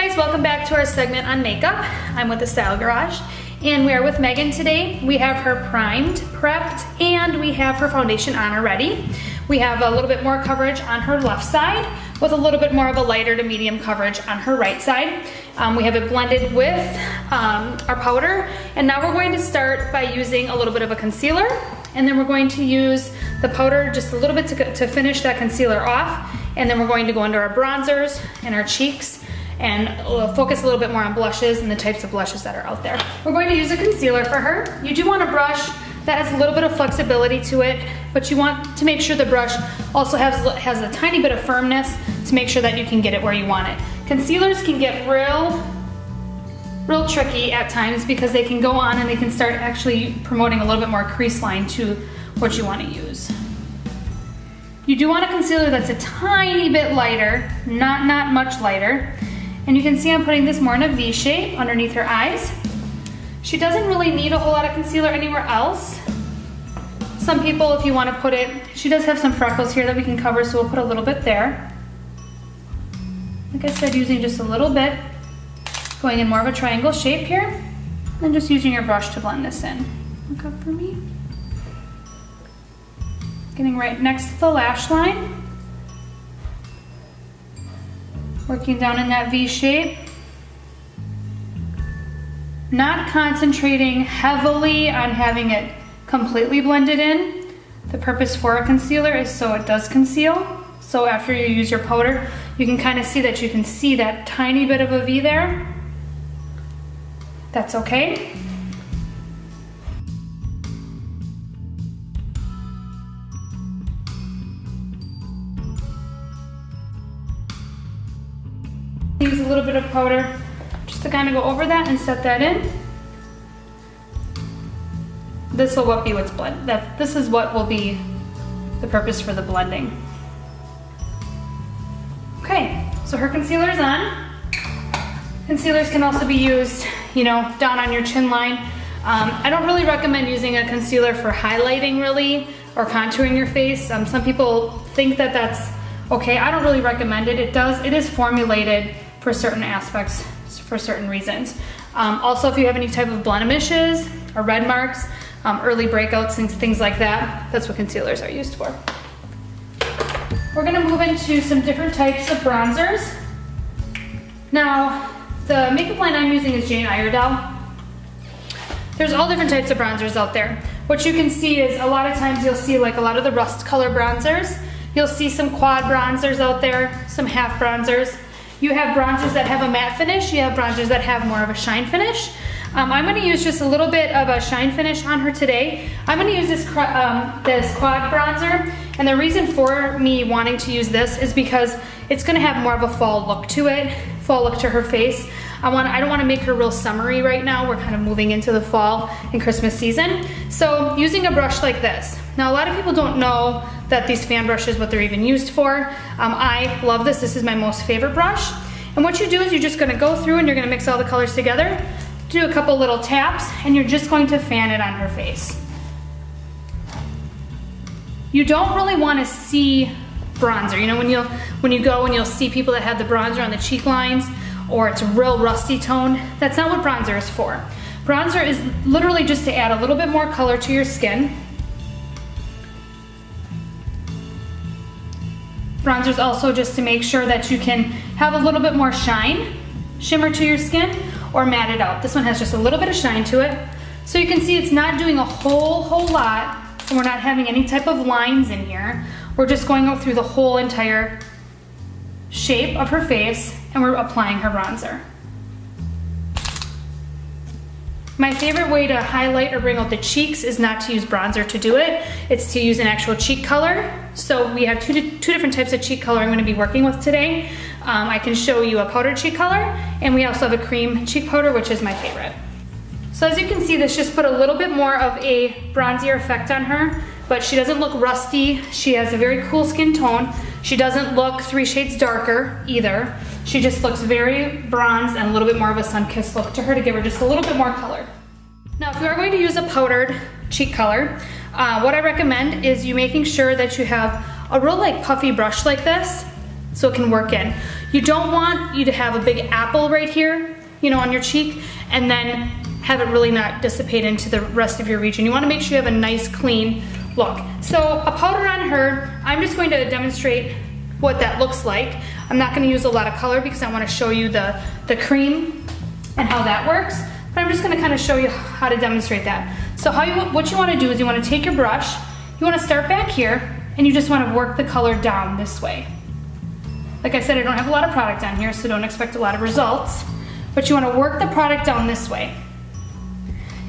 guys, welcome back to our segment on makeup. I'm with the Style Garage and we are with Megan today. We have her primed, prepped, and we have her foundation on already. We have a little bit more coverage on her left side with a little bit more of a lighter to medium coverage on her right side. We have it blended with our powder, and now we're going to start by using a little bit of a concealer, and then we're going to use the powder just a little bit to finish that concealer off, and then we're going to go into our bronzers and our cheeks and focus a little bit more on blushes and the types of blushes that are out there. We're going to use a concealer for her. You do want a brush that has a little bit of flexibility to it, but you want to make sure the brush also has a tiny bit of firmness to make sure that you can get it where you want it. Concealers can get real tricky at times because they can go on and they can start actually promoting a little bit more crease line to what you want to use. You do want a concealer that's a tiny bit lighter, not much lighter. And you can see I'm putting this more in a V shape underneath her eyes. She doesn't really need a whole lot of concealer anywhere else. Some people, if you want to put it, she does have some freckles here that we can cover, so we'll put a little bit there. Like I said, using just a little bit, going in more of a triangle shape here, and just using your brush to blend this in. Look up for me. Getting right next to the lash line. Working down in that V shape. Not concentrating heavily on having it completely blended in. The purpose for a concealer is so it does conceal. So after you use your powder, you can kind of see that you can see that tiny bit of a V there. That's okay. Use a little bit of powder just to kind of go over that and set that in. This will be what's blend. This is what will be the purpose for the blending. Okay, so her concealer's on. Concealers can also be used, down on your chin line. I don't really recommend using a concealer for highlighting really or contouring your face. Some people think that that's okay. I don't really recommend it. It is formulated for certain aspects, for certain reasons. Also, if you have any type of blemishes or red marks, early breakouts and things like that, that's what concealers are used for. We're gonna move into some different types of bronzers. Now, the makeup line I'm using is Jane Iredale. There's all different types of bronzers out there. What you can see is a lot of times you'll see like a lot of the rust color bronzers. You'll see some quad bronzers out there, some half bronzers. You have bronzers that have a matte finish. You have bronzers that have more of a shine finish. I'm going to use just a little bit of a shine finish on her today. I'm going to use this quad bronzer, and the reason for me wanting to use this is because it's going to have more of a fall look to it, fall look to her face. I don't want to make her real summery right now. We're kind of moving into the fall and Christmas season. So using a brush like this. Now a lot of people don't know that these fan brushes, what they're even used for. I love this. This is my most favorite brush. And what you do is you're just going to go through and you're going to mix all the colors together, do a couple little taps, and you're just going to fan it on her face. You don't really want to see bronzer. When you go and you'll see people that have the bronzer on the cheek lines, or it's a real rusty tone. That's not what bronzer is for. Bronzer is literally just to add a little bit more color to your skin. Bronzer is also just to make sure that you can have a little bit more shine, shimmer to your skin, or matte it out. This one has just a little bit of shine to it. So you can see it's not doing a whole lot, and we're not having any type of lines in here. We're just going through the whole entire shape of her face, and we're applying her bronzer. My favorite way to highlight or bring out the cheeks is not to use bronzer to do it. It's to use an actual cheek color. So we have two different types of cheek color I'm going to be working with today. I can show you a powdered cheek color, and we also have a cream cheek powder, which is my favorite. So as you can see, this just put a little bit more of a bronzier effect on her, but she doesn't look rusty. She has a very cool skin tone. She doesn't look 3 shades darker either. She just looks very bronzed and a little bit more of a sun-kissed look to her to give her just a little bit more color. Now, if you are going to use a powdered cheek color, what I recommend is you making sure that you have a real puffy brush like this, so it can work in. You don't want you to have a big apple right here, you know, on your cheek, and then have it really not dissipate into the rest of your region. You want to make sure you have a nice clean look. So a powder on her, I'm just going to demonstrate what that looks like. I'm not going to use a lot of color because I want to show you the cream and how that works, but I'm just going to kind of show you how to demonstrate that. So what you want to do is you want to take your brush, you want to start back here, and you just want to work the color down this way. Like I said, I don't have a lot of product on here, so don't expect a lot of results, but you want to work the product down this way.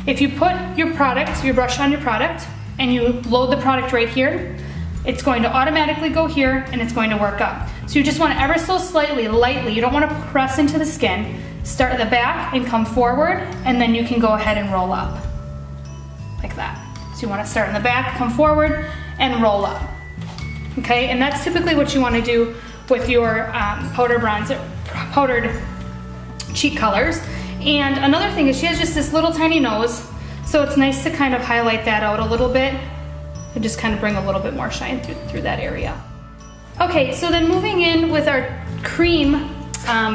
If you put your brush on your product, and you load the product right here, it's going to automatically go here and it's going to work up. So you just want to ever so slightly, lightly, you don't want to press into the skin, start at the back and come forward, and then you can go ahead and roll up, like that. So you want to start in the back, come forward, and roll up. Okay, and that's typically what you want to do with your powdered cheek colors. And another thing is she has just this little tiny nose, so it's nice to kind of highlight that out a little bit and just kind of bring a little bit more shine through that area. Okay, so then moving in with our cream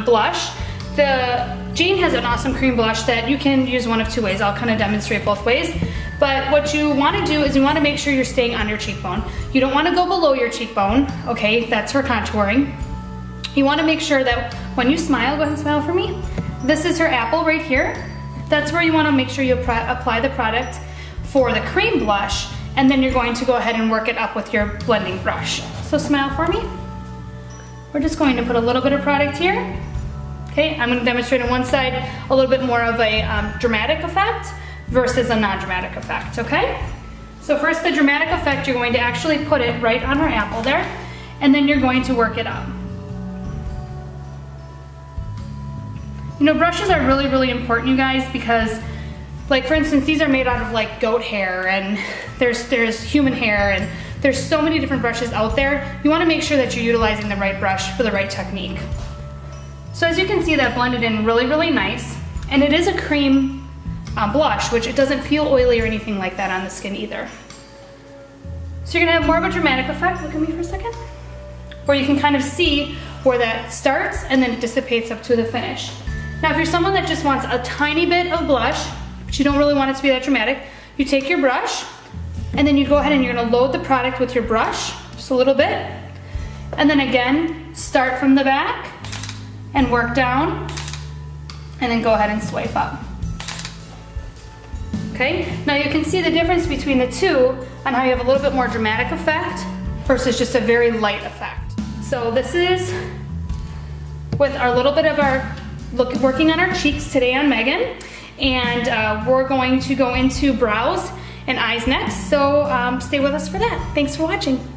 blush, Jane has an awesome cream blush that you can use one of two ways. I'll kind of demonstrate both ways. But what you want to do is you want to make sure you're staying on your cheekbone. You don't want to go below your cheekbone, okay? That's for contouring. You want to make sure that when you smile, go ahead and smile for me. This is her apple right here. That's where you want to make sure you apply the product for the cream blush, and then you're going to go ahead and work it up with your blending brush. So smile for me. We're just going to put a little bit of product here. Okay, I'm going to demonstrate on one side a little bit more of a dramatic effect versus a non-dramatic effect, okay? So first, the dramatic effect, you're going to actually put it right on her apple there, and then you're going to work it up. You know, brushes are really, really important, you guys, because, like, for instance, these are made out of, like, goat hair, and there's human hair, and there's so many different brushes out there. You want to make sure that you're utilizing the right brush for the right technique. So as you can see, that blended in really, really nice, and it is a cream blush, which it doesn't feel oily or anything like that on the skin either. So you're gonna have more of a dramatic effect. Look at me for a second. Where you can kind of see where that starts and then it dissipates up to the finish. Now, if you're someone that just wants a tiny bit of blush, but you don't really want it to be that dramatic, you take your brush, and then you go ahead and you're gonna load the product with your brush, just a little bit, and then again, start from the back, and work down, and then go ahead and swipe up. Okay, now you can see the difference between the two on how you have a little bit more dramatic effect versus just a very light effect. So this is with our little bit of our working on our cheeks today on Megan, and we're going to go into brows and eyes next, so stay with us for that. Thanks for watching.